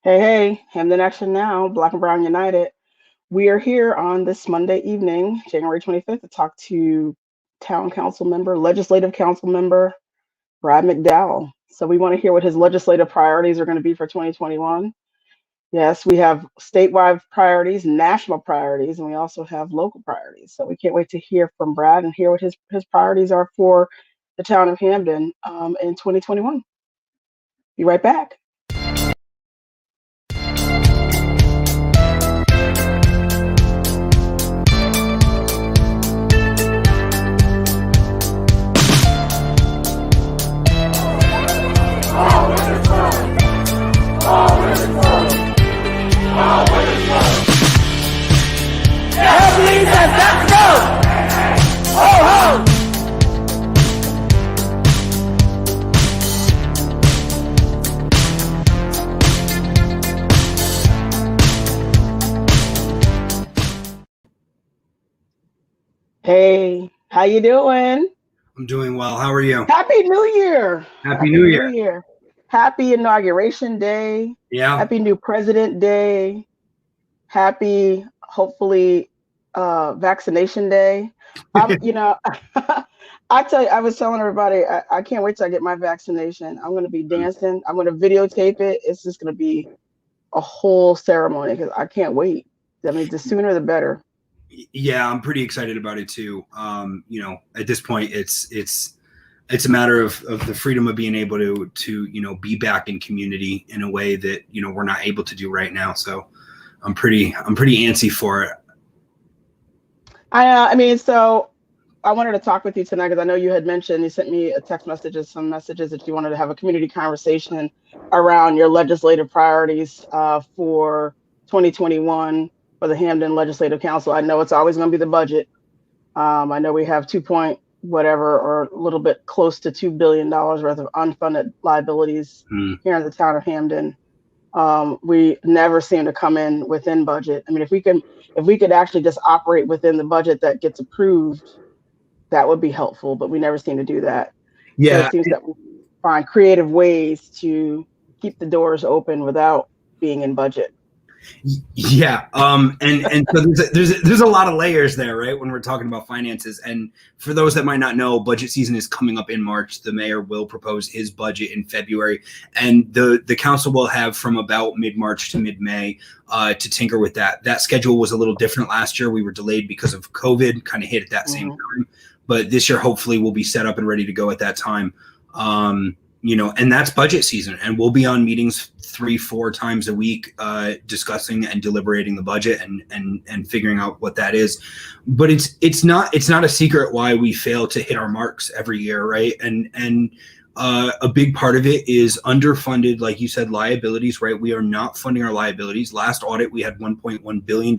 Hey, hey, Hamden Action Now, Black and Brown United. We are here on this Monday evening, January 25th, to talk to Town Council member, Legislative Council member, Brad McDowell. So we want to hear what his legislative priorities are going to be for 2021. Yes, we have statewide priorities, national priorities, and we also have local priorities. So we can't wait to hear from Brad and hear what his priorities are for the town of Hamden in 2021. Be right back. Hey, how you doing? I'm doing well. How are you? Happy New Year. Happy New Year. Happy Inauguration Day. Yeah. Happy New President Day. Happy, hopefully, Vaccination Day. You know, I tell you, I was telling everybody, I can't wait till I get my vaccination. I'm going to be dancing. I'm going to videotape it. It's just going to be a whole ceremony because I can't wait. I mean, the sooner the better. Yeah, I'm pretty excited about it too. At this point, it's a matter of the freedom of being able to be back in community in a way that we're not able to do right now. So I'm pretty antsy for it. So I wanted to talk with you tonight because I know you had mentioned, you sent me a text messages, some messages that you wanted to have a community conversation around your legislative priorities for 2021 for the Hamden Legislative Council. I know it's always going to be the budget. I know we have 2 point whatever or a little bit close to $2 billion worth of unfunded liabilities here in the town of Hamden. We never seem to come in within budget. I mean, if we could actually just operate within the budget that gets approved, that would be helpful, but we never seem to do that. Yeah. So it seems that we find creative ways to keep the doors open without being in budget. Yeah. And so there's a lot of layers there, right? When we're talking about finances. And for those that might not know, budget season is coming up in March. The mayor will propose his budget in February, and the council will have from about mid-March to mid-May to tinker with that. That schedule was a little different last year. We were delayed because of COVID, kind of hit at that same time. But this year, hopefully, we'll be set up and ready to go at that time. And that's budget season, and we'll be on meetings 3-4 times a week discussing and deliberating the budget and figuring out what that is. But it's not a secret why we fail to hit our marks every year, right? And a big part of it is underfunded, like you said, liabilities, right? We are not funding our liabilities. Last audit, we had $1.1 billion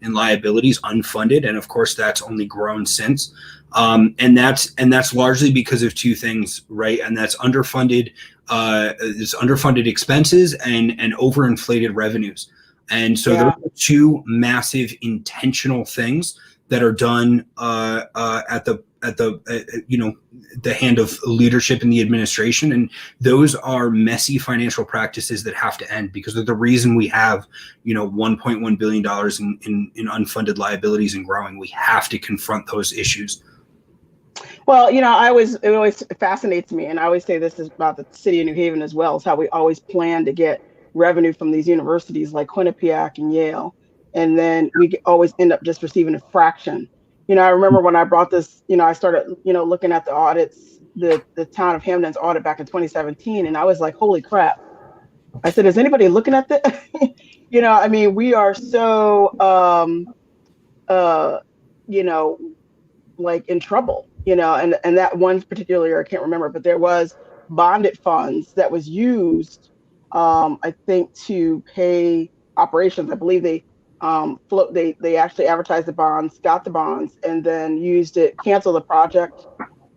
in liabilities unfunded, and of course, that's only grown since. And that's largely because of two things, right? And that's underfunded expenses and overinflated revenues. And so those are two massive intentional things that are done at the hand of leadership in the administration, and those are messy financial practices that have to end, because they're the reason we have $1.1 billion in unfunded liabilities and growing. We have to confront those issues. Well, it always fascinates me, and I always say this is about the city of New Haven as well, is how we always plan to get revenue from these universities like Quinnipiac and Yale, and then we always end up just receiving a fraction. I remember when I brought this, I started, looking at the audits, the town of Hamden's audit back in 2017, and I was like, holy crap. I said, is anybody looking at this? We are so, like in trouble, and that one particular year, I can't remember, but there was bonded funds that was used, I think, to pay operations. I believe they actually advertised the bonds, got the bonds, and then canceled the project,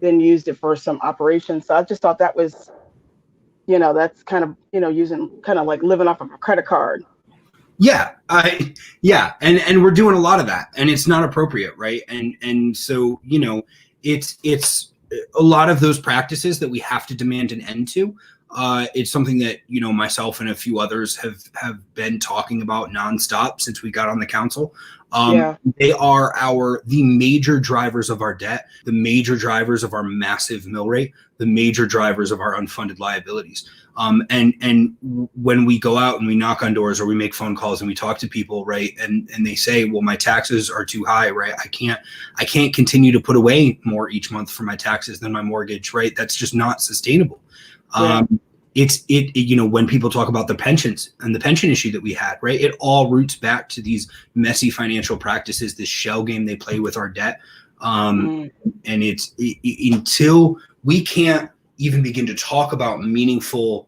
then used it for some operations. So I just thought that was, that's kind of, using kind of like living off of a credit card. Yeah. And we're doing a lot of that, and it's not appropriate. Right. And so, it's a lot of those practices that we have to demand an end to. It's something that, myself and a few others have been talking about nonstop since we got on the council. They are the major drivers of our debt, the major drivers of our massive mill rate, the major drivers of our unfunded liabilities. And when we go out and we knock on doors or we make phone calls and we talk to people, right, and they say, well, my taxes are too high, right? I can't continue to put away more each month for my taxes than my mortgage, right? That's just not sustainable. When people talk about the pensions and the pension issue that we had, right, it all roots back to these messy financial practices, this shell game they play with our debt. And until we can't even begin to talk about meaningful,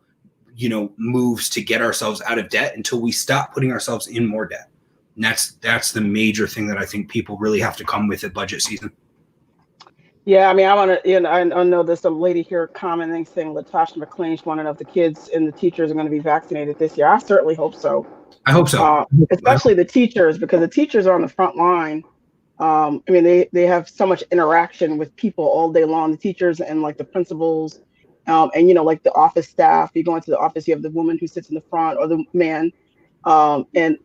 moves to get ourselves out of debt, until we stop putting ourselves in more debt. And that's the major thing that I think people really have to come with at budget season. Yeah, I mean, I want to, I know there's some lady here commenting saying Latasha McLean's want to know if the kids and the teachers are going to be vaccinated this year. I certainly hope so. I hope so. Especially the teachers, because the teachers are on the front line. I mean, they have so much interaction with people all day long, the teachers and like the principals, and, like the office staff. You go into the office, you have the woman who sits in the front or the man. And,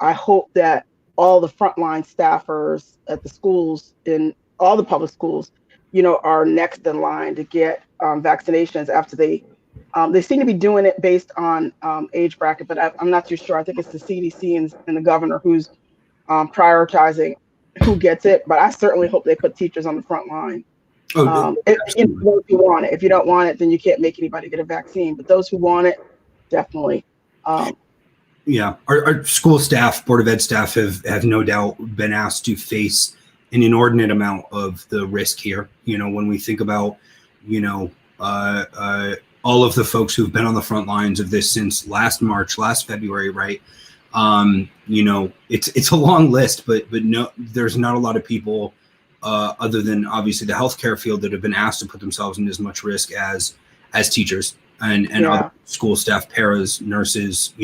I hope that all the frontline staffers at the schools, in all the public schools, are next in line to get vaccinations after they seem to be doing it based on age bracket, but I'm not too sure. I think it's the CDC and the governor who's prioritizing who gets it. But I certainly hope they put teachers on the front line. If you want it. If you don't want it, then you can't make anybody get a vaccine. But those who want it, definitely. Our school staff, Board of Ed staff have no doubt been asked to face an inordinate amount of the risk here. When we think about, all of the folks who've been on the front lines of this since last February, right? It's a long list, but no, there's not a lot of people other than obviously the healthcare field that have been asked to put themselves in as much risk as teachers and other school staff, paras, nurses,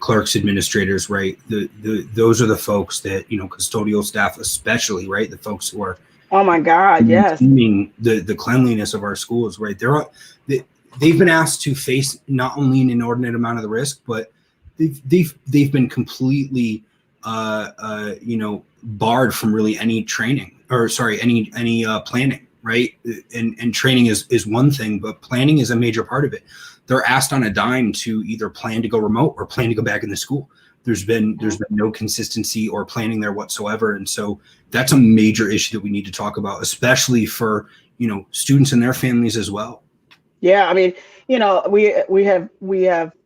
clerks, administrators, right? Those are the folks that, custodial staff, especially, right? The folks who are, oh my God, yes, the cleanliness of our schools, right? They've been asked to face not only an inordinate amount of the risk, but they've been completely, barred from really any training any planning, right? And training is one thing, but planning is a major part of it. They're asked on a dime to either plan to go remote or plan to go back into school. There's been no consistency or planning there whatsoever. And so that's a major issue that we need to talk about, especially for, students and their families as well. Yeah. I mean, we have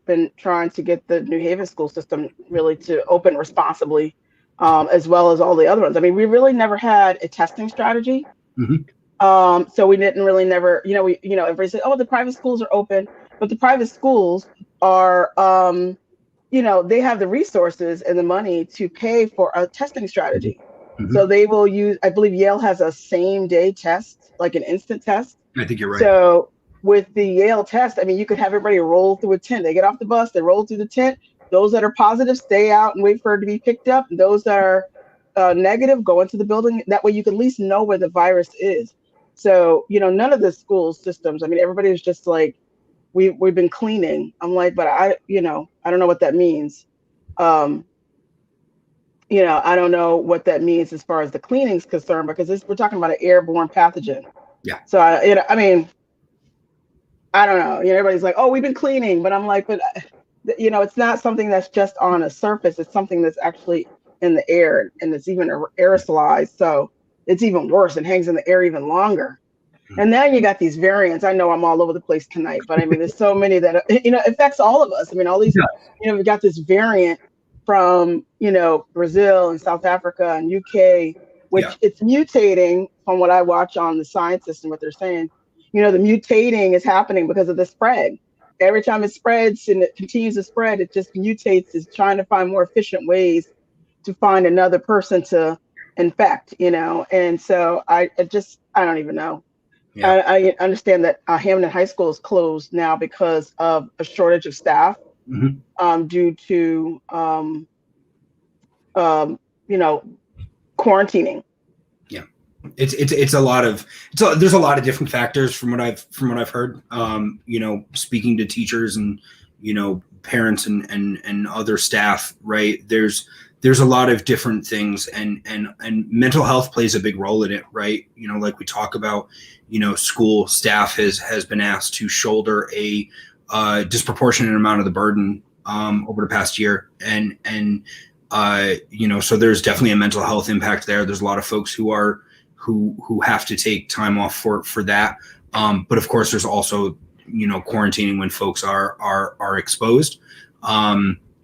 been trying to get the New Haven school system really to open responsibly, as well as all the other ones. I mean, we really never had a testing strategy. Mm-hmm. So we didn't really everybody said, oh, the private schools are open, but the private schools are, they have the resources and the money to pay for a testing strategy. Mm-hmm. So they will use, I believe Yale has a same day test, like an instant test. I think you're right. So with the Yale test, I mean, you could have everybody roll through a tent. They get off the bus, they roll through the tent. Those that are positive stay out and wait for it to be picked up. And those that are negative go into the building. That way you can at least know where the virus is. So, none of the school systems, I mean, everybody was just like, we've been cleaning. I'm like, but I don't know what that means. I don't know what that means as far as the cleaning is concerned, because we're talking about an airborne pathogen. Yeah. So, I mean, I don't know. Everybody's like, oh, we've been cleaning. But I'm like, but, it's not something that's just on a surface. It's something that's actually in the air, and it's even aerosolized. So it's even worse. It hangs in the air even longer. And then you got these variants. I know I'm all over the place tonight, but I mean, there's so many that, affects all of us. I mean, all these, we got this variant from, Brazil and South Africa and UK, which it's mutating from what I watch on the scientists and what they're saying. The mutating is happening because of the spread. Every time it spreads and it continues to spread, it just mutates. It's trying to find more efficient ways to find another person to infect, And so I don't even know. Yeah. I understand that Hamden High School is closed now because of a shortage of staff, mm-hmm. Due to, quarantining. Yeah. It's a lot of there's a lot of different factors from what I've heard. Speaking to teachers and parents and other staff, right? There's a lot of different things, and mental health plays a big role in it, right? Like we talk about, school staff has been asked to shoulder a disproportionate amount of the burden over the past year, and so there's definitely a mental health impact there. There's a lot of folks who have to take time off for that. But of course, there's also, quarantining when folks are exposed.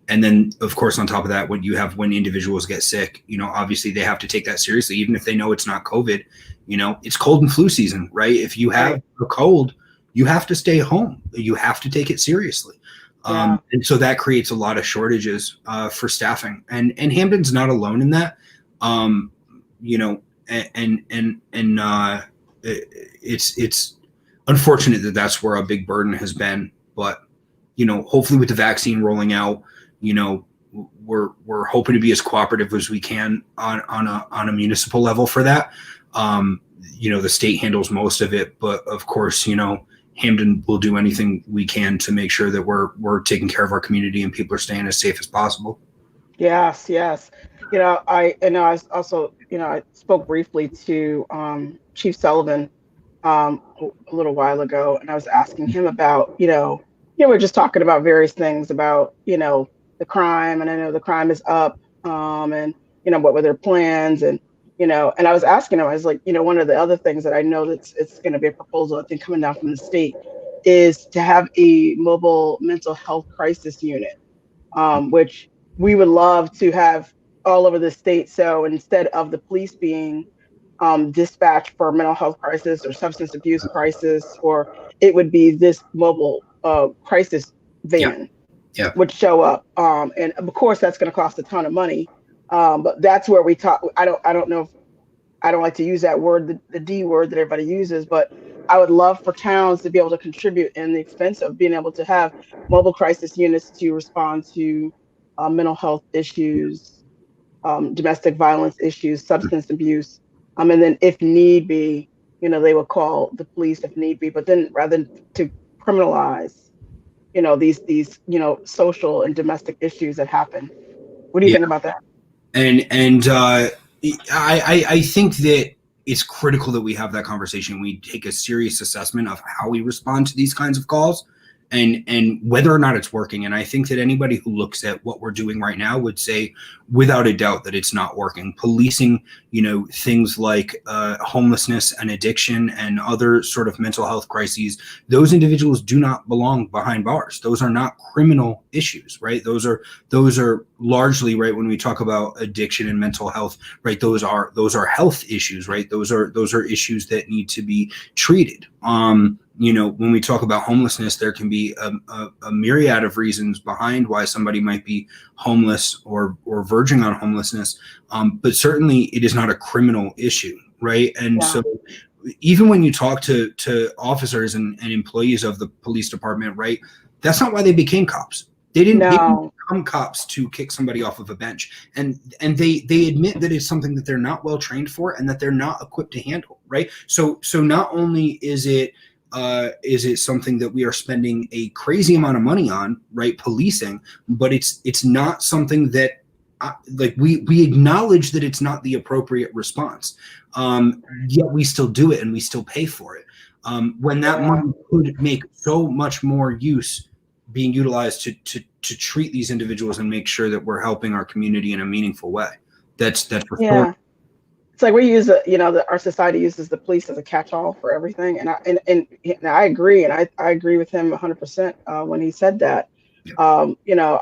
And then, of course, on top of that, when individuals get sick, obviously they have to take that seriously, even if they know it's not COVID. It's cold and flu season, right? If you have a cold, you have to stay home. You have to take it seriously. And so that creates a lot of shortages for staffing. And Hamden's not alone in that. It's unfortunate that that's where a big burden has been, but hopefully with the vaccine rolling out, we're hoping to be as cooperative as we can on a municipal level for that. The state handles most of it, but of course, Hamden will do anything we can to make sure that we're taking care of our community and people are staying as safe as possible. Yes. I also, I spoke briefly to Chief Sullivan a little while ago, and I was asking him about, we're just talking about various things about, the crime, and I know the crime is up, and what were their plans, and and I was asking him, I was like, one of the other things that I know it's going to be a proposal, I think, coming down from the state, is to have a mobile mental health crisis unit, which we would love to have all over the state. So instead of the police being dispatched for mental health crisis or substance abuse crisis, or it would be this mobile crisis van would show up. And of course, that's going to cost a ton of money. But that's where we talk. I don't know if I don't like to use that word, the D word that everybody uses, but I would love for towns to be able to contribute in the expense of being able to have mobile crisis units to respond to mental health issues, domestic violence issues, substance abuse. And then if need be, they will call the police if need be, but then rather than to criminalize, these social and domestic issues that happen. What do you think about that? And I think that it's critical that we have that conversation. We take a serious assessment of how we respond to these kinds of calls and whether or not it's working. And I think that anybody who looks at what we're doing right now would say without a doubt that it's not working. Policing, things like homelessness and addiction and other sort of mental health crises, those individuals do not belong behind bars. Those are not criminal issues, right? Those are largely, right, when we talk about addiction and mental health, right, those are health issues, right? Those are issues that need to be treated. When we talk about homelessness, there can be a myriad of reasons behind why somebody might be homeless or verging on homelessness. But certainly it is not a criminal issue, right? And so even when you talk to officers and employees of the police department, right, that's not why they became cops. They didn't become cops to kick somebody off of a bench. And they admit that it's something that they're not well trained for and that they're not equipped to handle, right? So not only is it something that we are spending a crazy amount of money on, right, policing, but it's not something that we acknowledge that it's not the appropriate response, yet we still do it and we still pay for it, when that money could make so much more use being utilized to treat these individuals and make sure that we're helping our community in a meaningful way. That's restorative. It's like we use our society uses the police as a catch-all for everything, and I agree, and I agree with him 100% when he said that. I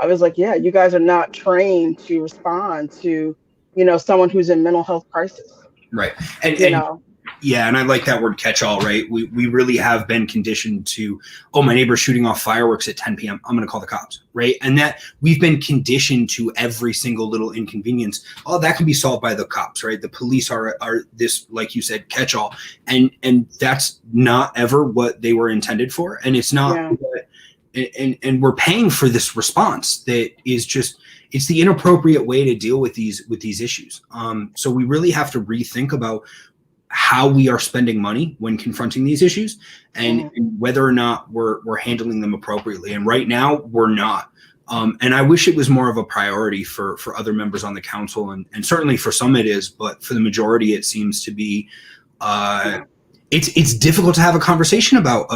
was like, you guys are not trained to respond to someone who's in mental health crisis, right? And I like that word catch-all, right? We really have been conditioned to, my neighbor's shooting off fireworks at 10 p.m. I'm going to call the cops, right? And that we've been conditioned to every single little inconvenience. That can be solved by the cops, right? The police are this, like you said, catch-all. And that's not ever what they were intended for. And it's not, and we're paying for this response that is just, it's the inappropriate way to deal with these issues. So we really have to rethink about how we are spending money when confronting these issues, and whether or not we're handling them appropriately. And right now we're not. And I wish it was more of a priority for other members on the council, and certainly for some it is, but for the majority it seems to be. It's difficult to have a conversation about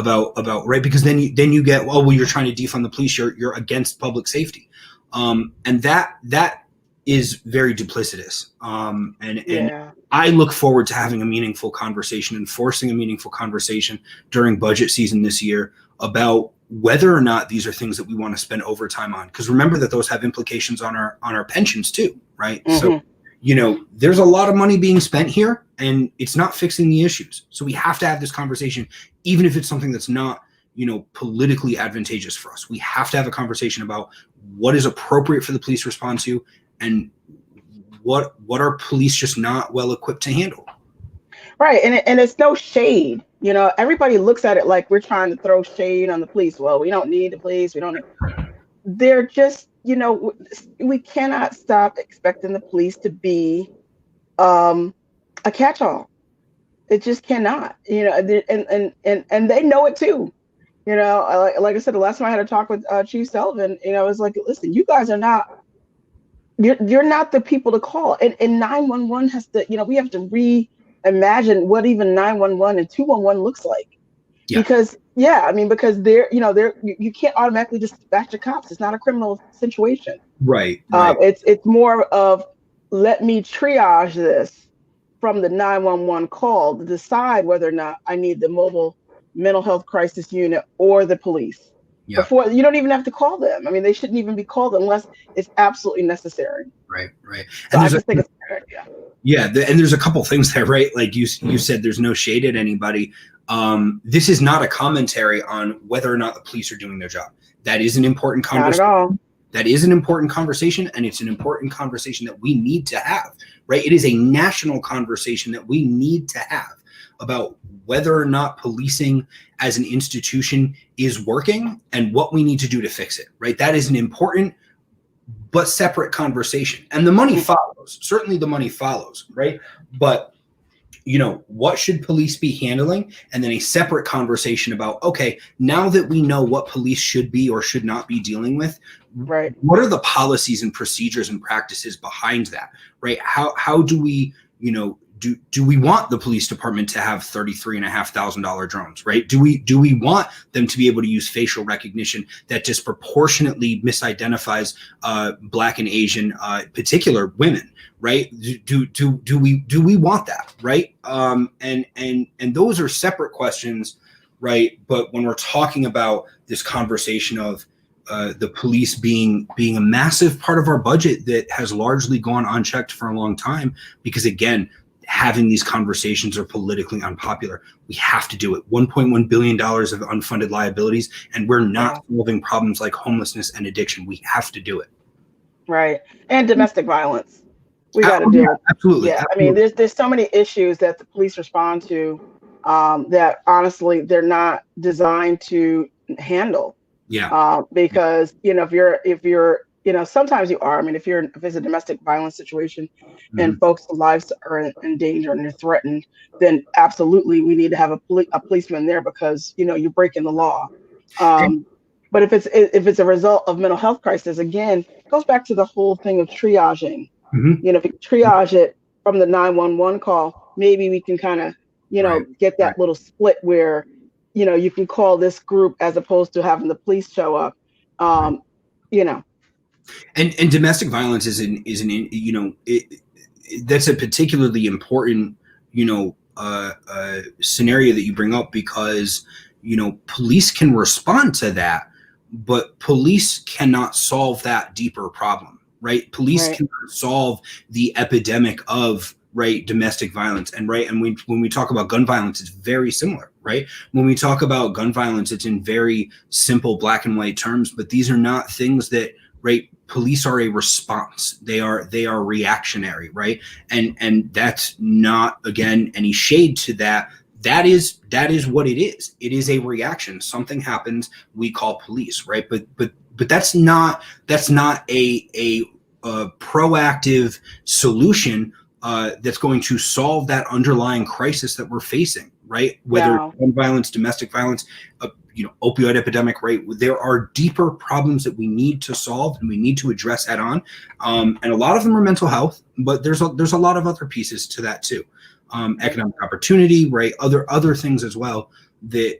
right, because then you get, well, you're trying to defund the police, you're against public safety, and that is very duplicitous. And I look forward to having a meaningful conversation and forcing a meaningful conversation during budget season this year about whether or not these are things that we want to spend overtime on. Because remember that those have implications on our pensions too, right? So, there's a lot of money being spent here, and it's not fixing the issues. So we have to have this conversation, even if it's something that's not, politically advantageous for us. We have to have a conversation about what is appropriate for the police to respond to, and what are police just not well equipped to handle. Right. And it's no shade. Everybody looks at it like we're trying to throw shade on the police. Well, we don't need the police. They're just, we cannot stop expecting the police to be a catch-all. It just cannot, and they know it too. Like I said, the last time I had a talk with Chief Sullivan, I was like, listen, you guys are not, you're not the people to call. And 911 has to, we have to reimagine what even 911 and 211 looks like. Yeah. Because they're, you can't automatically just dispatch the cops. It's not a criminal situation. Right. It's more of, let me triage this from the 911 call to decide whether or not I need the mobile mental health crisis unit or the police. Yeah. Before, you don't even have to call them. I mean, they shouldn't even be called unless it's absolutely necessary. Right. So I just think it's a good idea. Yeah, and there's a couple things there, right? Like you said, there's no shade at anybody. This is not a commentary on whether or not the police are doing their job. That is an important conversation. Not at all. That is an important conversation, and it's an important conversation that we need to have, right? It is a national conversation that we need to have about whether or not policing as an institution is working and what we need to do to fix it, right? That is an important but separate conversation. And the money follows. Certainly the money follows, right? But, what should police be handling? And then a separate conversation about, okay, now that we know what police should be or should not be dealing with, right, what are the policies and procedures and practices behind that, right? How do we, do we want the police department to have $33,500 drones, right? Do we want them to be able to use facial recognition that disproportionately misidentifies Black and Asian, particular women, right? Do we want that, right? And those are separate questions, right? But when we're talking about this conversation of the police being a massive part of our budget that has largely gone unchecked for a long time, because again, having these conversations are politically unpopular. We have to do it. $1.1 billion of unfunded liabilities, and we're not solving problems like homelessness and addiction. We have to do it. Right. And domestic violence. We got to do it. Absolutely. Yeah. Absolutely. I mean, there's so many issues that the police respond to that honestly, they're not designed to handle. Yeah. Because, if you're, sometimes you are. I mean, if it's a domestic violence situation and folks' lives are in danger and they're threatened, then absolutely we need to have a policeman there because, you're breaking the law. But if it's a result of mental health crisis, again, it goes back to the whole thing of triaging. If you triage it from the 911 call, maybe we can kind of, get that little split where, you can call this group as opposed to having the police show up, And domestic violence is that's a particularly important, scenario that you bring up because, police can respond to that, but police cannot solve that deeper problem, right? Police cannot solve the epidemic of domestic violence. And when we talk about gun violence, it's very similar, right? When we talk about gun violence, it's in very simple black and white terms, but these are not things that, police are a response. They are reactionary, right? And that's not, again, any shade to that. That is what it is. It is a reaction. Something happens, we call police, right? But that's not a proactive solution that's going to solve that underlying crisis that we're facing, right? Whether Yeah. gun violence, domestic violence, opioid epidemic, right? There are deeper problems that we need to solve and we need to address head on. And a lot of them are mental health, but there's a lot of other pieces to that too. Economic opportunity, right? Other things as well that,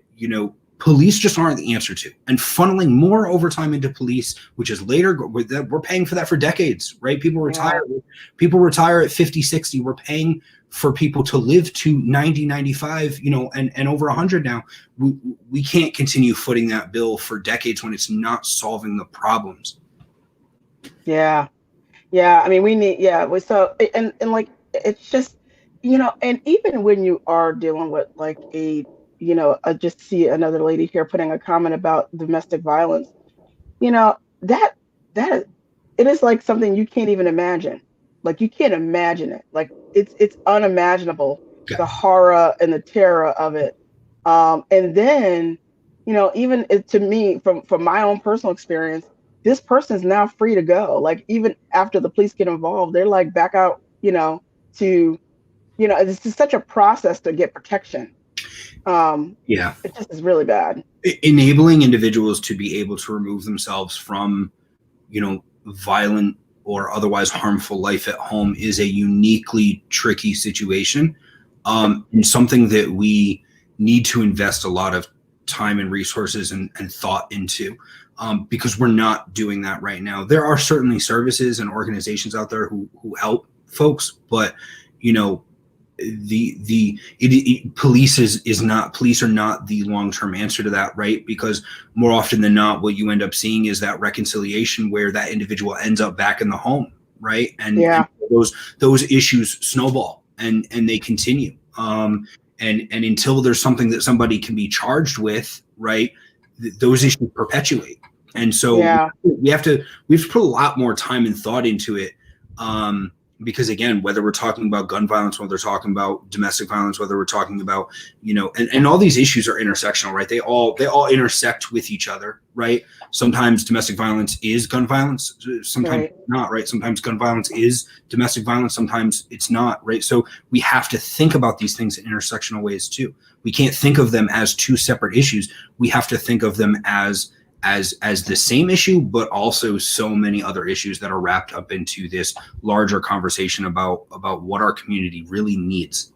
police just aren't the answer to. And funneling more overtime into police, which is later, we're paying for that for decades, right? People retire at 50, 60. We're paying for people to live to 90, 95, and over 100 now. We can't continue footing that bill for decades when it's not solving the problems. Yeah. Yeah. I mean, we need, and like, it's just, and even when you are dealing with like I just see another lady here putting a comment about domestic violence, that, that it is like something you can't even imagine. Like you can't imagine it. Like it's unimaginable, the horror and the terror of it. And then, even to me, from my own personal experience, this person is now free to go. Like even after the police get involved, they're like back out, to, it's just such a process to get protection. It just is really bad. Enabling individuals to be able to remove themselves from, violent or otherwise harmful life at home is a uniquely tricky situation, and something that we need to invest a lot of time and resources and thought into, because we're not doing that right now. There are certainly services and organizations out there who help folks, but police are not the long-term answer to that, right? Because more often than not, what you end up seeing is that reconciliation where that individual ends up back in the home, right? And those issues snowball and they continue. And until there's something that somebody can be charged with, right, those issues perpetuate. And so we have to put a lot more time and thought into it. Because again, whether we're talking about gun violence, whether we're talking about domestic violence, whether we're talking about, and all these issues are intersectional, right? They all intersect with each other, right? Sometimes domestic violence is gun violence, sometimes not, right? Sometimes gun violence is domestic violence, sometimes it's not, right? So we have to think about these things in intersectional ways too. We can't think of them as two separate issues. We have to think of them as the same issue, but also so many other issues that are wrapped up into this larger conversation about what our community really needs.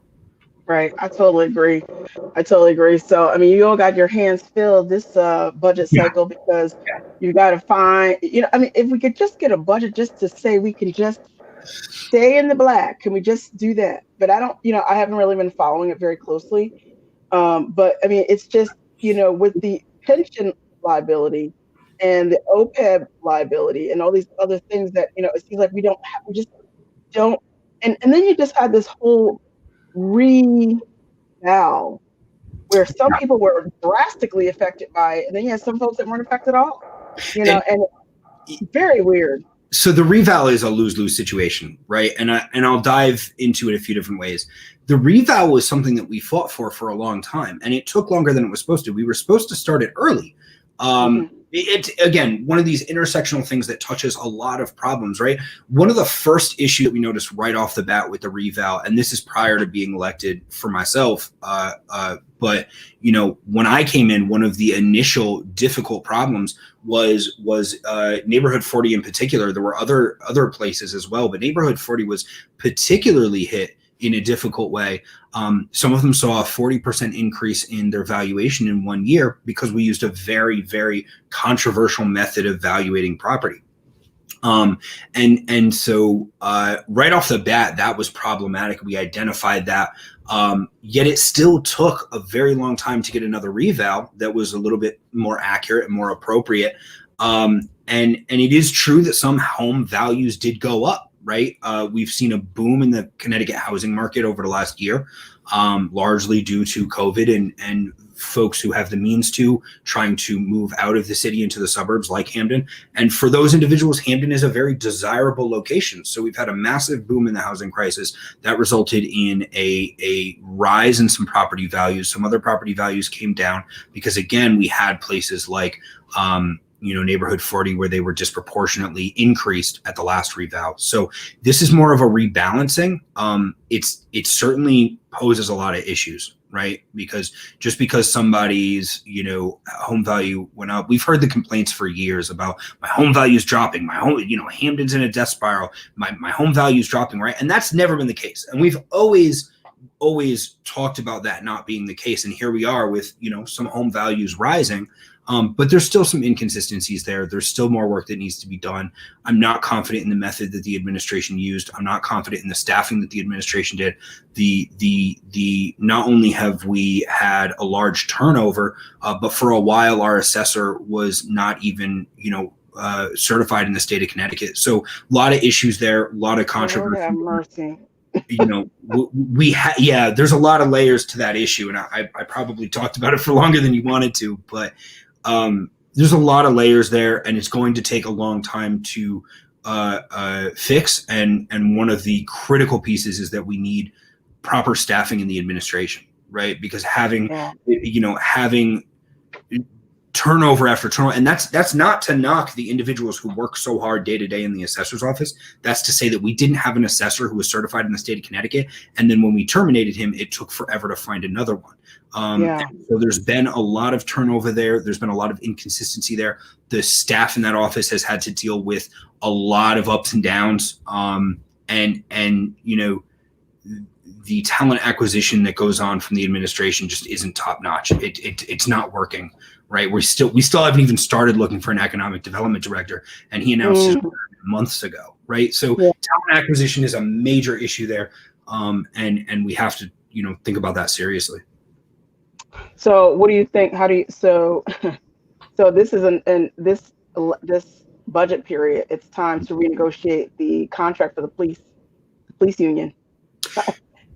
Right. I totally agree. So, I mean, you all got your hands filled this budget cycle because you got to find, if we could just get a budget just to say we can just stay in the black, can we just do that? But I don't, I haven't really been following it very closely. But I mean, it's just, with the pension liability and the OPEB liability and all these other things that, it seems like we just don't. And then you just had this whole reval where some people were drastically affected by it. And then you had some folks that weren't affected at all, and very weird. So the reval is a lose-lose situation, right? And I'll dive into it a few different ways. The reval was something that we fought for a long time, and it took longer than it was supposed to. We were supposed to start it early. It's, again, one of these intersectional things that touches a lot of problems, right? One of the first issues that we noticed right off the bat with the reval, and this is prior to being elected for myself, but when I came in, one of the initial difficult problems was neighborhood 40 in particular. There were other places as well, but neighborhood 40 was particularly hit in a difficult way. Some of them saw a 40% increase in their valuation in 1 year because we used a very, very controversial method of valuating property. And so right off the bat, that was problematic. We identified that, yet it still took a very long time to get another reval that was a little bit more accurate and more appropriate. And it is true that some home values did go up. Right. We've seen a boom in the Connecticut housing market over the last year, largely due to COVID and folks who have the means to trying to move out of the city into the suburbs like Hamden. And for those individuals, Hamden is a very desirable location. So we've had a massive boom in the housing crisis that resulted in a rise in some property values. Some other property values came down because, again, we had places like neighborhood 40, where they were disproportionately increased at the last revow. So this is more of a rebalancing. It certainly poses a lot of issues, right? Because just because somebody's, home value went up, we've heard the complaints for years about my home value is dropping. My home, Hamden's in a death spiral. My home value is dropping, right? And that's never been the case. And we've always talked about that not being the case. And here we are with, some home values rising. But there's still some inconsistencies there. There's still more work that needs to be done. I'm not confident in the method that the administration used. I'm not confident in the staffing that the administration did. The not only have we had a large turnover, but for a while our assessor was not even, certified in the state of Connecticut. So a lot of issues there, a lot of controversy. Lord have mercy. There's a lot of layers to that issue, and I probably talked about it for longer than you wanted to, but there's a lot of layers there, and it's going to take a long time to fix. And one of the critical pieces is that we need proper staffing in the administration, right? Because having turnover after turnover, and that's not to knock the individuals who work so hard day to day in the assessor's office. That's to say that we didn't have an assessor who was certified in the state of Connecticut, and then when we terminated him, it took forever to find another one. So there's been a lot of turnover there. There's been a lot of inconsistency there. The staff in that office has had to deal with a lot of ups and downs. And the talent acquisition that goes on from the administration just isn't top notch. It's not working, right? We still haven't even started looking for an economic development director, and he announced his months ago, right? So talent acquisition is a major issue there. And we have to, think about that seriously. So what do you think? So this is this budget period, it's time to renegotiate the contract for the police union.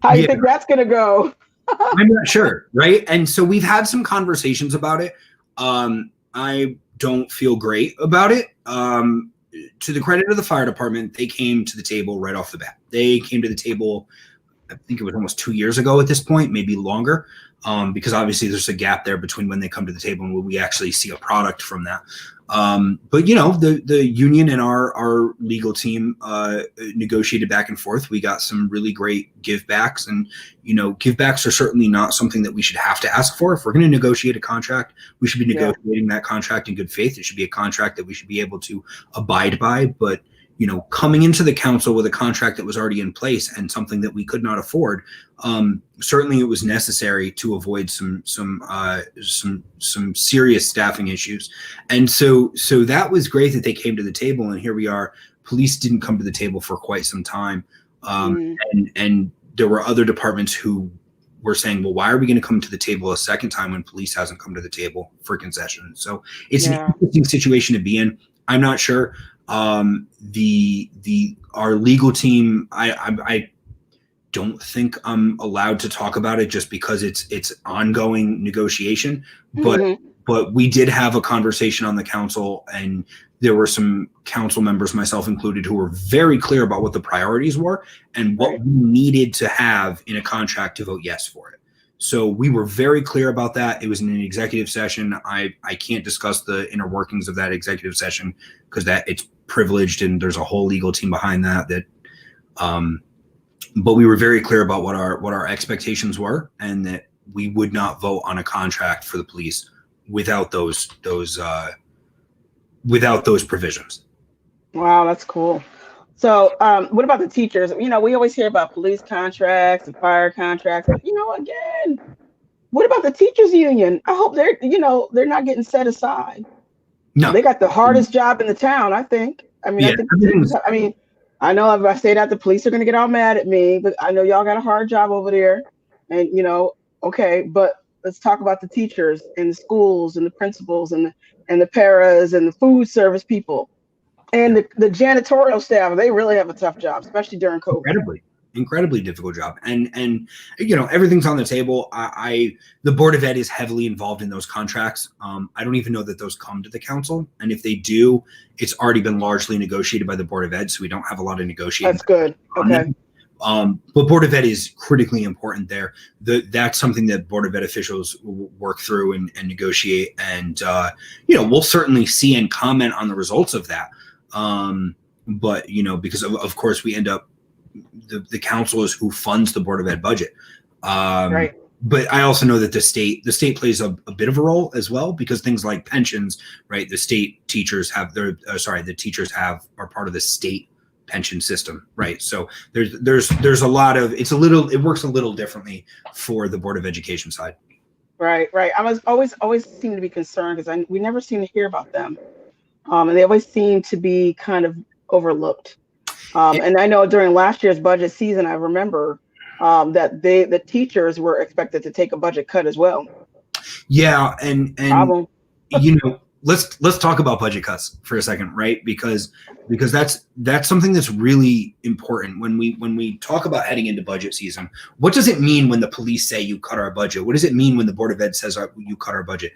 How do you think that's going to go? I'm not sure, right? And so we've had some conversations about it. I don't feel great about it. To the credit of the fire department, they came to the table right off the bat. They came to the table, I think it was almost 2 years ago at this point, maybe longer, because obviously there's a gap there between when they come to the table and when we actually see a product from that. But the union and our legal team negotiated back and forth. We got some really great givebacks, and givebacks are certainly not something that we should have to ask for. If we're going to negotiate a contract, we should be negotiating that contract in good faith. It should be a contract that we should be able to abide by. But coming into the council with a contract that was already in place and something that we could not afford, certainly it was necessary to avoid some serious staffing issues. And so that was great that they came to the table, and here we are. Police didn't come to the table for quite some time. And there were other departments who were saying, well, why are we going to come to the table a second time when police hasn't come to the table for concessions? So it's an interesting situation to be in. I'm not sure. Our legal team, I don't think I'm allowed to talk about it just because it's ongoing negotiation, but we did have a conversation on the council, and there were some council members, myself included, who were very clear about what the priorities were and what we needed to have in a contract to vote yes for it. So we were very clear about that. It was in an executive session. I can't discuss the inner workings of that executive session because it's privileged, and there's a whole legal team behind that. But we were very clear about what our expectations were, and that we would not vote on a contract for the police without those provisions. Wow, that's cool. So what about the teachers? We always hear about police contracts and fire contracts. Again, what about the teachers union? I hope they're not getting set aside. No, they got the hardest job in the town, I think. I know if I say that, the police are going to get all mad at me, but I know y'all got a hard job over there. And, okay, but let's talk about the teachers and the schools and the principals and the paras and the food service people and the janitorial staff. They really have a tough job, especially during COVID. Incredibly difficult job. And everything's on the table. The Board of Ed is heavily involved in those contracts. I don't even know that those come to the council. And if they do, it's already been largely negotiated by the Board of Ed. So we don't have a lot of negotiating. That's good. Okay. But Board of Ed is critically important there. That's something that Board of Ed officials work through and negotiate. And, we'll certainly see and comment on the results of that. But, because of course we end up, the council is who funds the Board of Ed budget. Right. But I also know that the state plays a bit of a role as well, because things like pensions, right? The state teachers have the teachers are part of the state pension system, right? So there's a lot of, it works a little differently for the Board of Education side. Right. I was always seem to be concerned because we never seem to hear about them, and they always seem to be kind of overlooked. And I know during last year's budget season, I remember that the teachers were expected to take a budget cut as well. Yeah, and let's talk about budget cuts for a second, right? Because that's something that's really important when we talk about heading into budget season. What does it mean when the police say you cut our budget? What does it mean when the Board of Ed says you cut our budget?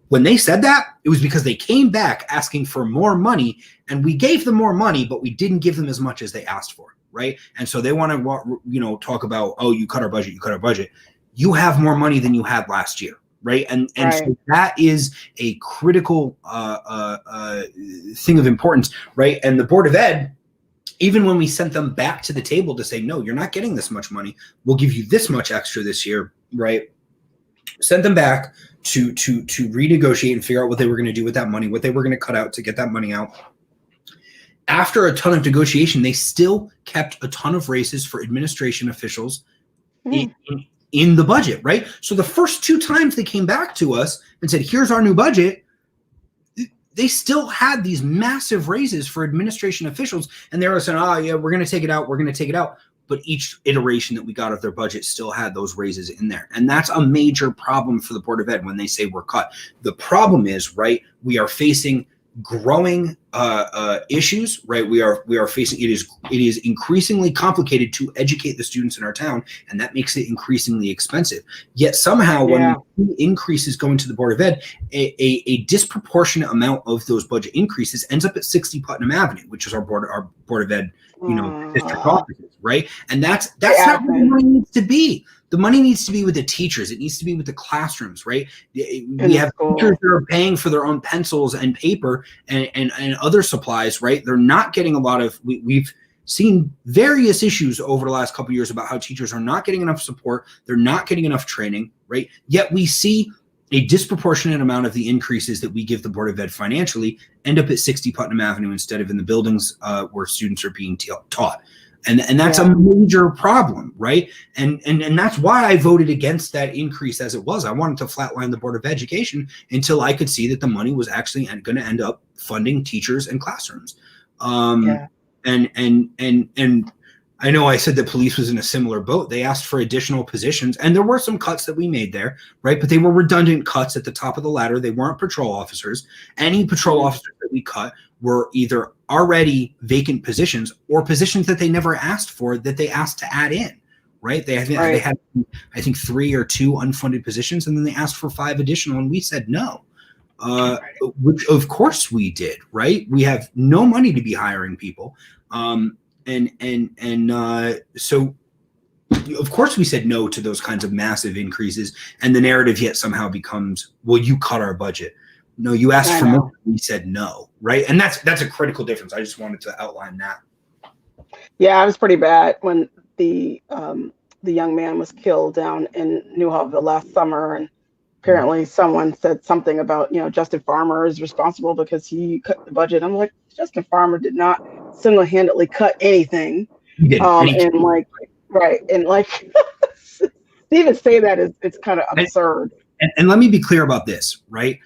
When they said that, it was because they came back asking for more money, and we gave them more money, but we didn't give them as much as they asked for, right? And so they want to talk about, oh, you cut our budget. You have more money than you had last year. Right. And right. So that is a critical thing of importance. Right. And the Board of Ed, even when we sent them back to the table to say, no, you're not getting this much money, we'll give you this much extra this year. Right. Sent them back to renegotiate and figure out what they were going to do with that money, what they were going to cut out to get that money out. After a ton of negotiation, they still kept a ton of raises for administration officials in the budget, right? So the first two times they came back to us and said, here's our new budget, they still had these massive raises for administration officials. And they were saying, oh, yeah, we're going to take it out. But each iteration that we got of their budget still had those raises in there. And that's a major problem for the Board of Ed when they say we're cut. The problem is, right, we are facing growing issues, right? We are facing, it is increasingly complicated to educate the students in our town, and that makes it increasingly expensive. Yet somehow when the increases go into the Board of Ed, a disproportionate amount of those budget increases ends up at 60 Putnam Avenue, which is our Board of Ed, district offices, right? And that's not where the money needs to be. The money needs to be with the teachers. It needs to be with the classrooms, right? We have teachers that are paying for their own pencils and paper and other supplies, right? They're not getting a lot of, we've seen various issues over the last couple of years about how teachers are not getting enough support. They're not getting enough training, right? Yet we see a disproportionate amount of the increases that we give the Board of Ed financially end up at 60 Putnam Avenue instead of in the buildings where students are being taught. And that's a major problem, right? And that's why I voted against that increase as it was. I wanted to flatline the Board of Education until I could see that the money was actually going to end up funding teachers and classrooms. And I know I said that police was in a similar boat. They asked for additional positions, and there were some cuts that we made there, right? But they were redundant cuts at the top of the ladder. They weren't patrol officers. Any patrol officers that we cut were either already vacant positions or positions that they never asked for, that they asked to add in, right? They had, I think, 3 or 2 unfunded positions, and then they asked for 5 additional, and we said no, which of course we did, right? We have no money to be hiring people. So of course we said no to those kinds of massive increases, and the narrative yet somehow becomes, well, you cut our budget. No, you asked for more. We said no, right? And that's a critical difference. I just wanted to outline that. Yeah, it was pretty bad when the young man was killed down in New Hove last summer, and apparently someone said something about, Justin Farmer is responsible because he cut the budget. I'm like, Justin Farmer did not single-handedly cut anything. He didn't. To even say that it's kind of absurd. And let me be clear about this, right?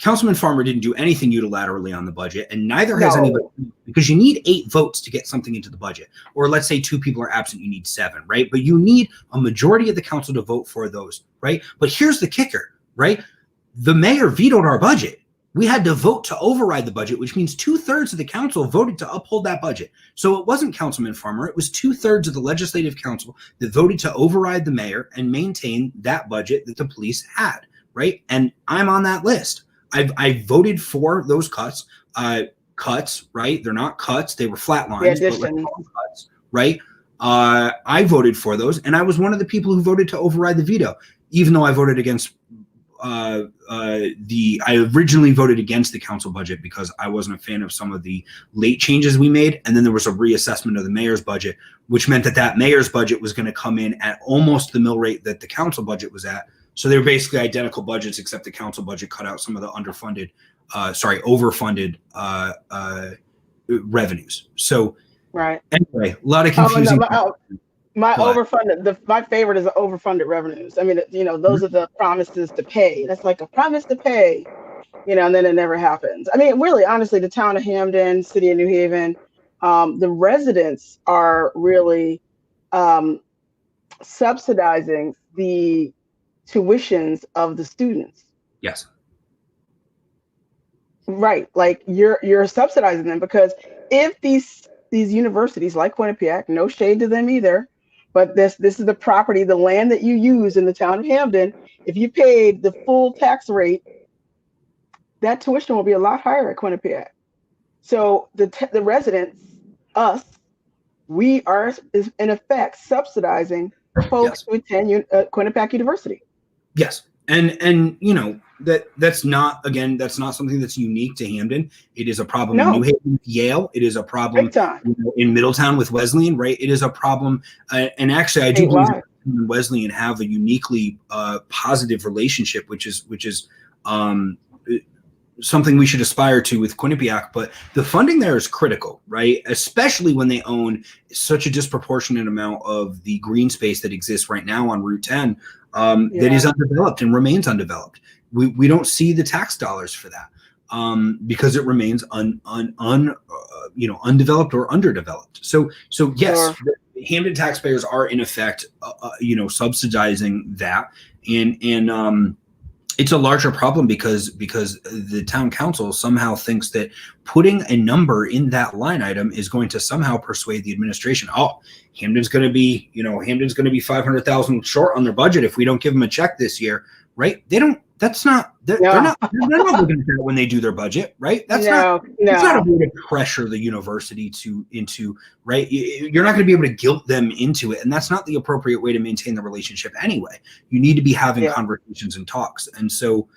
Councilman Farmer didn't do anything unilaterally on the budget, and neither has anybody, because you need 8 votes to get something into the budget. Or let's say 2 people are absent, you need 7, right? But you need a majority of the council to vote for those, right? But here's the kicker, right? The mayor vetoed our budget. We had to vote to override the budget, which means 2/3 of the council voted to uphold that budget. So it wasn't Councilman Farmer, it was 2/3 of the legislative council that voted to override the mayor and maintain that budget that the police had, right? And I'm on that list. I voted for those cuts, right? They're not cuts; they were flat lines, but cuts, right? I voted for those, and I was one of the people who voted to override the veto, even though I voted against I originally voted against the council budget because I wasn't a fan of some of the late changes we made. And then there was a reassessment of the mayor's budget, which meant that mayor's budget was going to come in at almost the mill rate that the council budget was at. So they were basically identical budgets, except the council budget cut out some of the overfunded revenues. So right. Anyway, a lot of confusing. My favorite is the overfunded revenues. I mean, those are the promises to pay. That's like a promise to pay, and then it never happens. I mean, really, honestly, the town of Hamden, city of New Haven, the residents are really subsidizing the tuitions of the students. Yes. Right. Like you're subsidizing them, because if these universities like Quinnipiac, no shade to them either, but this is the property, the land that you use in the town of Hamden. If you paid the full tax rate, that tuition will be a lot higher at Quinnipiac. So the residents, us, we are in effect subsidizing folks who attend Quinnipiac University. Yes, and that's not something that's unique to Hamden. It is a problem in New Haven with Yale. It is a problem in Middletown with Wesleyan, right? It is a problem, and actually, I do believe that Wesleyan have a uniquely positive relationship, which is something we should aspire to with Quinnipiac. But the funding there is critical, right? Especially when they own such a disproportionate amount of the green space that exists right now on Route 10 that is undeveloped and remains undeveloped. We don't see the tax dollars for that because it remains undeveloped or underdeveloped. So yes, the Hamden taxpayers are in effect, subsidizing that, and it's a larger problem because the town council somehow thinks that putting a number in that line item is going to somehow persuade the administration. Oh, Hamden's going to be $500,000 short on their budget if we don't give them a check this year, right? They don't. That's not. They're not looking at that when they do their budget, right? That's not a way to pressure the university into right. You're not going to be able to guilt them into it, and that's not the appropriate way to maintain the relationship anyway. You need to be having conversations and talks, and so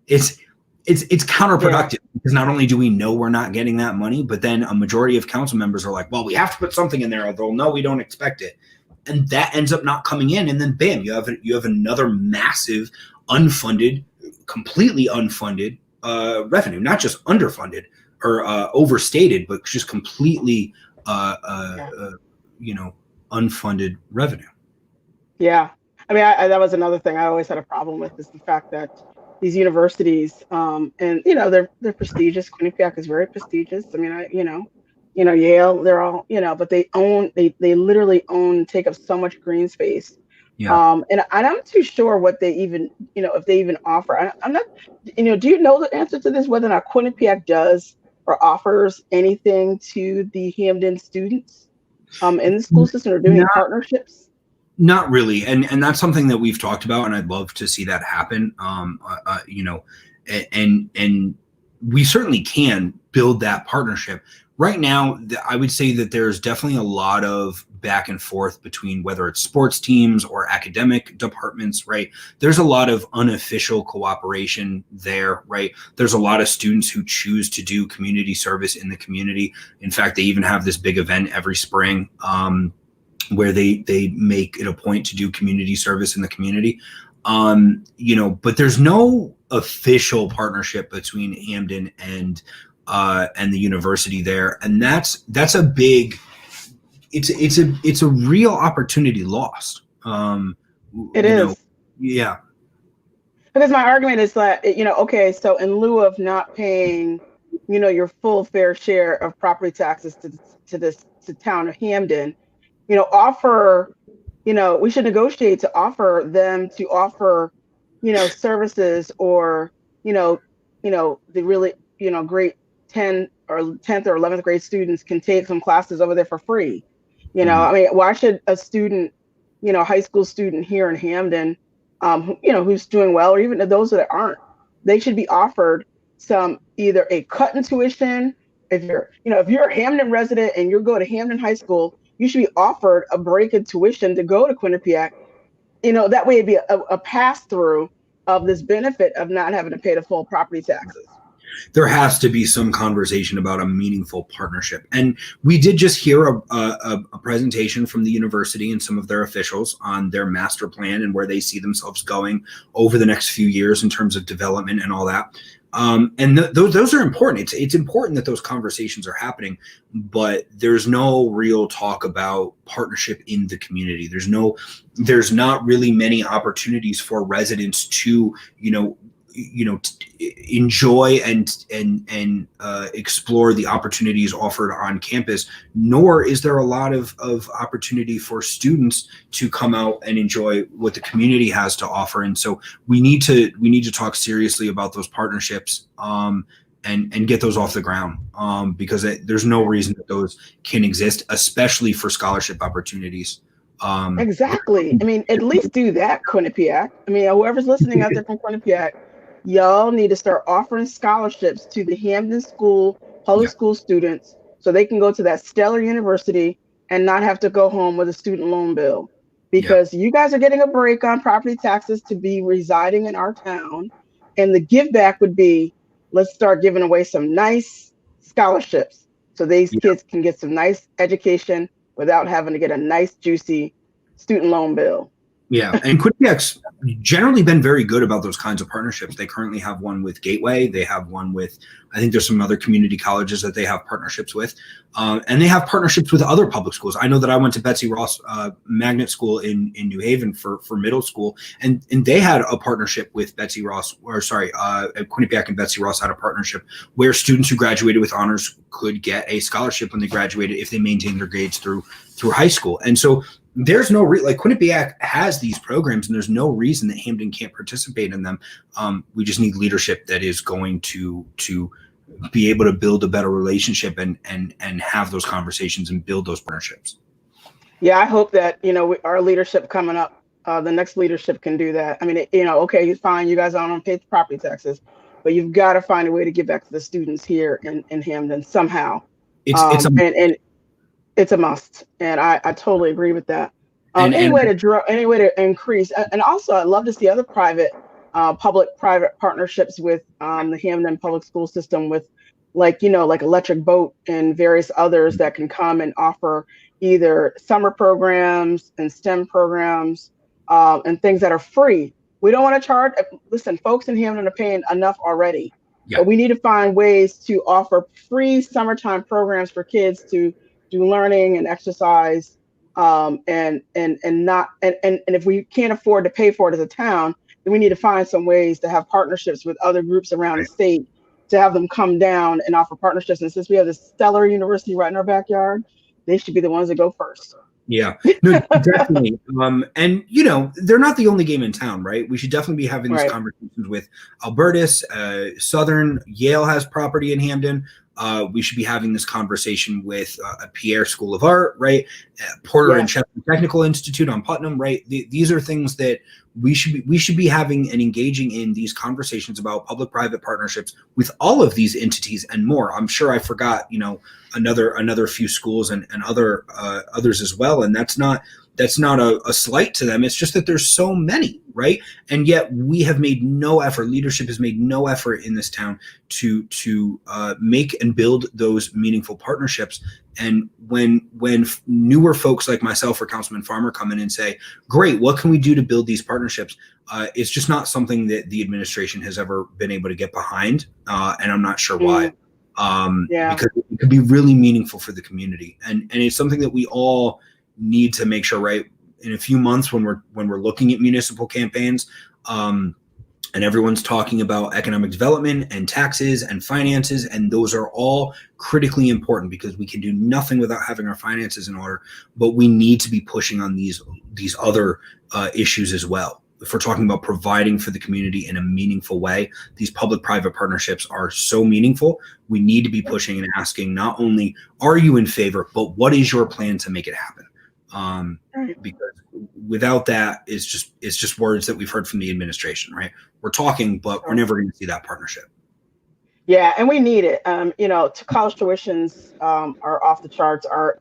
it's counterproductive because not only do we know we're not getting that money, but then a majority of council members are like, well, we have to put something in there, although no, we don't expect it. And that ends up not coming in, and then bam, you have another massive completely unfunded revenue, not just underfunded or overstated, but just completely unfunded revenue. Yeah, I mean, that was another thing I always had a problem with, is the fact that these universities, and they're prestigious. Quinnipiac is very prestigious. I mean, Yale, they're all, but they literally take up so much green space. Yeah. And I'm not too sure what they even, if they even offer. I'm not, do you know the answer to this, whether or not Quinnipiac does or offers anything to the Hamden students in the school system, or doing partnerships? Not really. And that's something that we've talked about, and I'd love to see that happen. And we certainly can build that partnership. Right now, I would say that there's definitely a lot of back and forth between whether it's sports teams or academic departments, right? There's a lot of unofficial cooperation there, right? There's a lot of students who choose to do community service in the community. In fact, they even have this big event every spring where they make it a point to do community service in the community. But there's no official partnership between Hamden and the university there, and that's a big. It's a real opportunity lost. It is. Yeah. Because my argument is that okay, so in lieu of not paying, your full fair share of property taxes to town of Hamden, offer, we should negotiate to offer them to offer, services, or the really great 10th or 11th grade students can take some classes over there for free. I mean, why should a student, high school student here in Hamden, who's doing well, or even those that aren't, they should be offered some, either a cut in tuition. If you're a Hamden resident and you go to Hamden High School, you should be offered a break in tuition to go to Quinnipiac. That way it'd be a pass through of this benefit of not having to pay the full property taxes. There has to be some conversation about a meaningful partnership. And we did just hear a presentation from the university and some of their officials on their master plan and where they see themselves going over the next few years in terms of development and all that. And those are important. It's important that those conversations are happening, but there's no real talk about partnership in the community. There's not really many opportunities for residents to, enjoy and explore the opportunities offered on campus, nor is there a lot of opportunity for students to come out and enjoy what the community has to offer. And so we need to talk seriously about those partnerships and get those off the ground, because there's no reason that those can exist, especially for scholarship opportunities. Exactly. I mean, at least do that, Quinnipiac. I mean, whoever's listening out there from Quinnipiac, y'all need to start offering scholarships to the Hamden public school students so they can go to that stellar university and not have to go home with a student loan bill. Because you guys are getting a break on property taxes to be residing in our town. And the give back would be, let's start giving away some nice scholarships so these kids can get some nice education without having to get a nice, juicy student loan bill. Yeah, and Quinnipiac's generally been very good about those kinds of partnerships. They currently have one with Gateway. They have one with, I think there's some other community colleges that they have partnerships with. And they have partnerships with other public schools. I know that I went to Betsy Ross Magnet School in New Haven for middle school, and they had a partnership with Quinnipiac and Betsy Ross had a partnership where students who graduated with honors could get a scholarship when they graduated if they maintained their grades through high school. And so there's no Quinnipiac has these programs, and there's no reason that Hamden can't participate in them. We just need leadership that is going to be able to build a better relationship and have those conversations and build those partnerships. Yeah, I hope that our leadership coming up, the next leadership can do that. I mean, okay, fine, you guys don't pay property taxes, but you've got to find a way to give back to the students here in Hamden somehow. It's a must, and I totally agree with that. Any way to increase, and also I'd love to see other public-private partnerships with the Hamden public school system, with like Electric Boat and various others that can come and offer either summer programs and STEM programs and things that are free. We don't want to charge. Listen, folks in Hamden are paying enough already, but we need to find ways to offer free summertime programs for kids to do learning and exercise, and if we can't afford to pay for it as a town, then we need to find some ways to have partnerships with other groups around the state to have them come down and offer partnerships. And since we have this stellar university right in our backyard, they should be the ones that go first. Yeah, no, definitely. And they're not the only game in town, right? We should definitely be having these conversations with Albertus, Southern. Yale has property in Hamden. We should be having this conversation with Pierre School of Art, right? Porter and Chester Technical Institute on Putnam, right? These are things that we should be having and engaging in these conversations about public-private partnerships with all of these entities and more. I'm sure I forgot, another few schools and others as well, and that's not a slight to them. It's just that there's so many, right? And yet we have made no effort. Leadership has made no effort in this town to make and build those meaningful partnerships. And when newer folks like myself or Councilman Farmer come in and say, "Great, what can we do to build these partnerships?" It's just not something that the administration has ever been able to get behind, and I'm not sure why. Because it could be really meaningful for the community, and it's something that we all need to make sure, right, in a few months when we're looking at municipal campaigns, and everyone's talking about economic development and taxes and finances, and those are all critically important because we can do nothing without having our finances in order, but we need to be pushing on these other issues as well. If we're talking about providing for the community in a meaningful way, these public-private partnerships are so meaningful. We need to be pushing and asking, not only are you in favor, but what is your plan to make it happen? Because without that, it's just words that we've heard from the administration, right? We're talking, but we're never going to see that partnership. Yeah, and we need it. College tuitions are off the charts. Our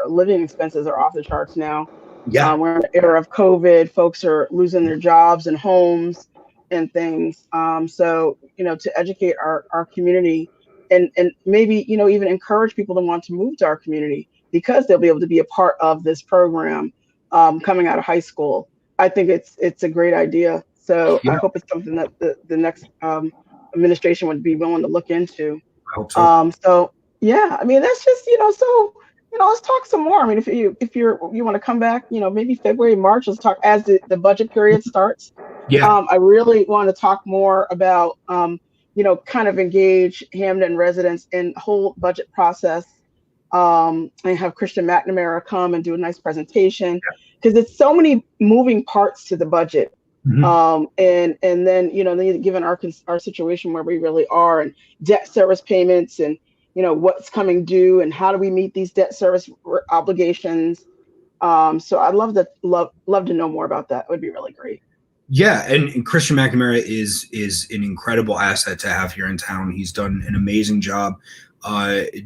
living expenses are off the charts now. Yeah. We're in the era of COVID. Folks are losing their jobs and homes and things. So, to educate our community and maybe, even encourage people to want to move to our community because they'll be able to be a part of this program coming out of high school. I think it's a great idea. So I Yeah. hope it's something that the next administration would be willing to look into. I hope so. So yeah, I mean that's just so let's talk some more. I mean if you want to come back, maybe February, March, let's talk as the budget period starts. Yeah. I really want to talk more about kind of engage Hamden residents in the whole budget process. And have Christian McNamara come and do a nice presentation because it's so many moving parts to the budget. Mhm. And then given our situation where we really are, and debt service payments, and what's coming due, and how do we meet these debt service obligations. So I'd love to know more about that. It would be really great. Yeah, and Christian McNamara is an incredible asset to have here in town. He's done an amazing job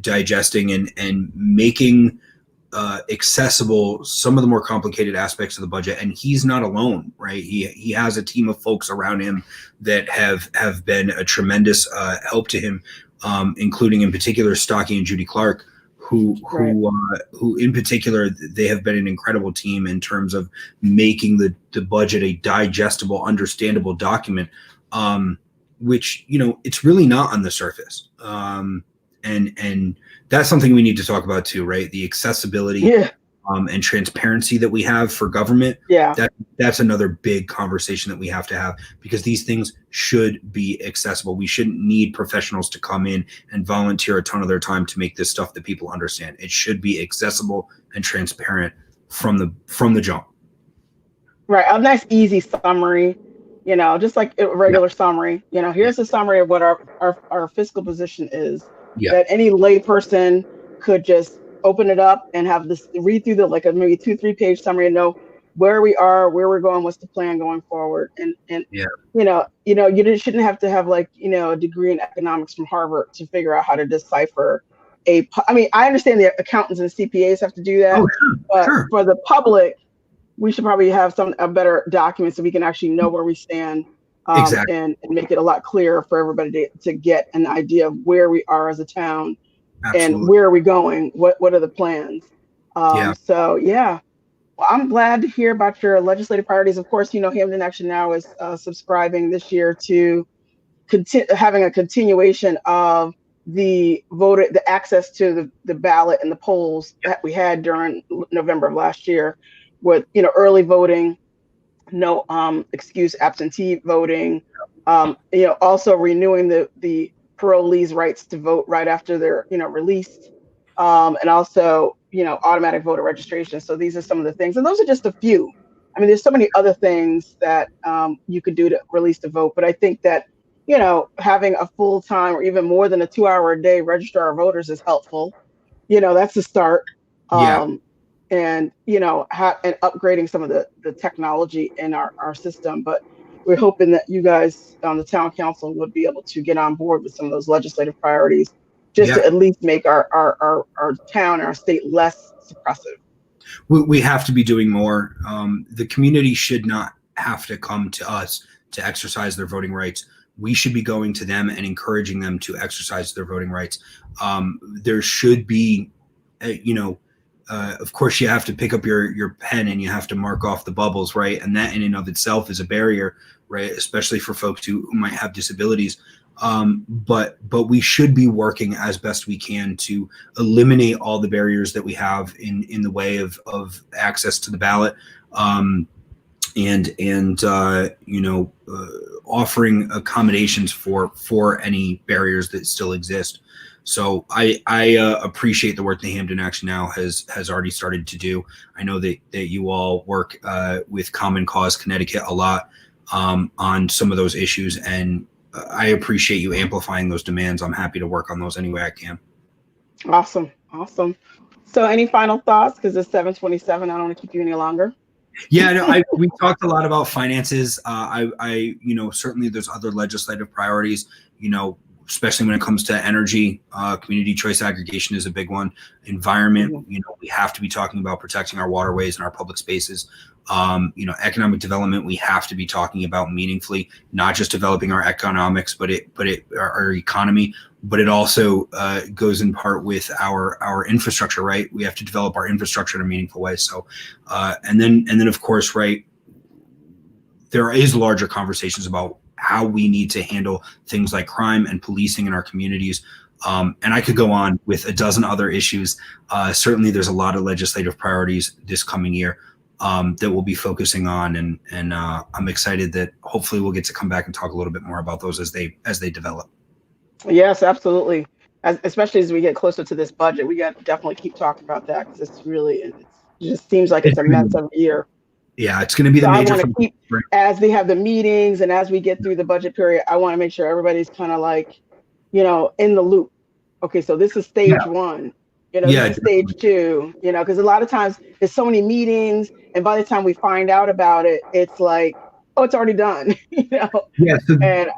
digesting and making accessible some of the more complicated aspects of the budget. And he's not alone, right? He has a team of folks around him that have been a tremendous help to him, including in particular Stocky and Judy Clark, who in particular, they have been an incredible team in terms of making the budget a digestible, understandable document, which it's really not on the surface. And that's something we need to talk about too, right? The accessibility and transparency that we have for government. Yeah. That's another big conversation that we have to have, because these things should be accessible. We shouldn't need professionals to come in and volunteer a ton of their time to make this stuff that people understand. It should be accessible and transparent from the jump. Right. A nice, easy summary, just like a regular summary. Here's a summary of what our fiscal position is. Yeah. That any lay person could just open it up and have this read through the maybe 2-3 page summary and know where we are, where we're going, what's the plan going forward. And you shouldn't have to have a degree in economics from Harvard to figure out how to decipher I mean, I understand the accountants and CPAs have to do that, but for the public, we should probably have a better document so we can actually know where we stand. Exactly. And make it a lot clearer for everybody to get an idea of where we are as a town. Absolutely. And where are we going? What are the plans? So yeah, well, I'm glad to hear about your legislative priorities. Of course, Hamden Action Now is subscribing this year to having a continuation of the access to the ballot and the polls that we had during November of last year, with early voting, no excuse absentee voting, also renewing the parolees' rights to vote right after they're released, and also automatic voter registration. So these are some of the things, and those are just a few. I mean, there's so many other things that you could do to release the vote, but I think that having a full time or even more than a 2-hour a day registrar of voters is helpful. That's the start. And and upgrading some of the technology in our system. But we're hoping that you guys on the town council would be able to get on board with some of those legislative priorities, just to at least make our town and our state less suppressive. We have to be doing more. The community should not have to come to us to exercise their voting rights. We should be going to them and encouraging them to exercise their voting rights. There should be, of course, you have to pick up your pen and you have to mark off the bubbles, right? And that in and of itself is a barrier, right? Especially for folks who might have disabilities. But we should be working as best we can to eliminate all the barriers that we have in the way of access to the ballot, and offering accommodations for any barriers that still exist. So I appreciate the work that Hamden Action Now has already started to do. I know that you all work with Common Cause Connecticut a lot on some of those issues, and I appreciate you amplifying those demands. I'm happy to work on those any way I can. Awesome. So any final thoughts? Because it's 7:27. I don't want to keep you any longer. Yeah, no, we talked a lot about finances. I certainly there's other legislative priorities. especially when it comes to energy. Community choice aggregation is a big one. Environment, we have to be talking about protecting our waterways and our public spaces. Economic development, we have to be talking about meaningfully, not just developing our economics, but our economy, but it also goes in part with our infrastructure, right? We have to develop our infrastructure in a meaningful way. So, and then of course, right, there is larger conversations about how we need to handle things like crime and policing in our communities. And I could go on with a dozen other issues. Certainly there's a lot of legislative priorities this coming year that we'll be focusing on. And I'm excited that hopefully we'll get to come back and talk a little bit more about those as they develop. Yes, absolutely. Especially as we get closer to this budget, we got to definitely keep talking about that because it just seems like it's a mess every year. Yeah, it's going to be the major. I want to keep, as they have the meetings and as we get through the budget period, I want to make sure everybody's kind of like, in the loop. Okay, so this is stage one, this is stage two, because a lot of times there's so many meetings, and by the time we find out about it, it's like, oh, it's already done, Yeah, and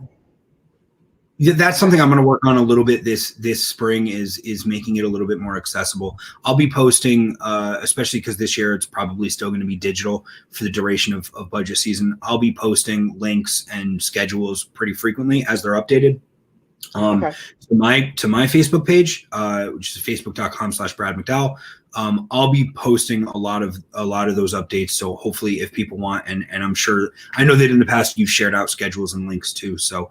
that's something I'm going to work on a little bit this spring is making it a little bit more accessible. I'll be posting, especially because this year it's probably still going to be digital for the duration of budget season. I'll be posting links and schedules pretty frequently as they're updated. Okay. to my Facebook page, which is facebook.com/Brad Macdowall. I'll be posting a lot of those updates. So hopefully if people want, and I'm sure, I know that in the past you've shared out schedules and links too. So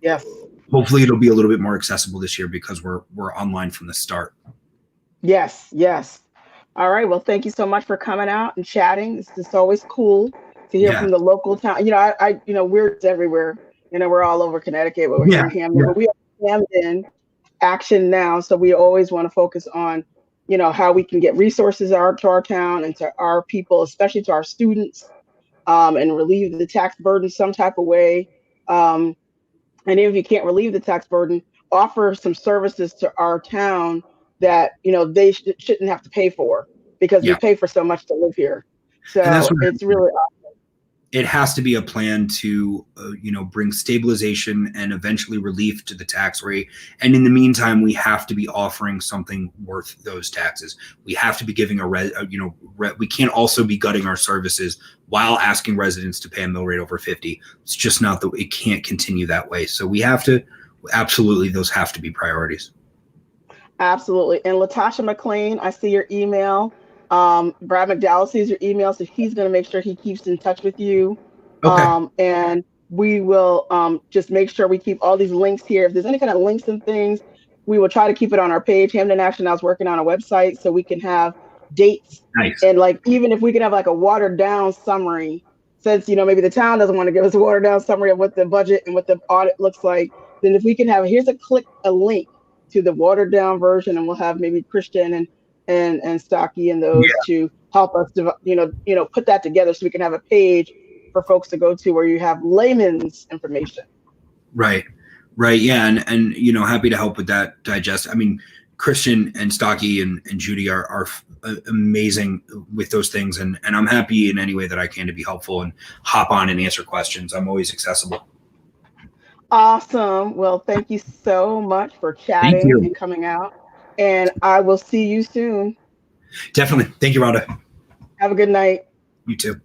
yes, hopefully it'll be a little bit more accessible this year because we're online from the start. Yes. All right. Well, thank you so much for coming out and chatting. It's always cool to hear from the local town. We're everywhere. We're all over Connecticut, but we're here in Hamden. But we have Hamden action now, so we always want to focus on, how we can get resources to our town and to our people, especially to our students, and relieve the tax burden some type of way. And if you can't relieve the tax burden, offer some services to our town that, they shouldn't have to pay for because we pay for so much to live here. So it's really awesome. It has to be a plan to, bring stabilization and eventually relief to the tax rate. And in the meantime, we have to be offering something worth those taxes. We have to be giving we can't also be gutting our services while asking residents to pay a mill rate over 50. It's just not it can't continue that way. So we have to, absolutely, those have to be priorities. Absolutely. And Latasha McLean, I see your email. Brad Macdowall sees your email, so he's going to make sure he keeps in touch with you. Okay. And we will just make sure we keep all these links here. If there's any kind of links and things, we will try to keep it on our page. Hamden Action now is working on a website so we can have dates. Nice. And even if we could have a watered down summary, since maybe the town doesn't want to give us a watered down summary of what the budget and what the audit looks like, then if we can have here's a link to the watered down version, and we'll have maybe Christian and Stocky and those to help us put that together so we can have a page for folks to go to where you have layman's information. Right. Yeah. And happy to help with that digest. I mean, Christian and Stocky and Judy are amazing with those things. And I'm happy in any way that I can to be helpful and hop on and answer questions. I'm always accessible. Awesome. Well, thank you so much for chatting and coming out. And I will see you soon. Definitely. Thank you, Rhonda. Have a good night. You too.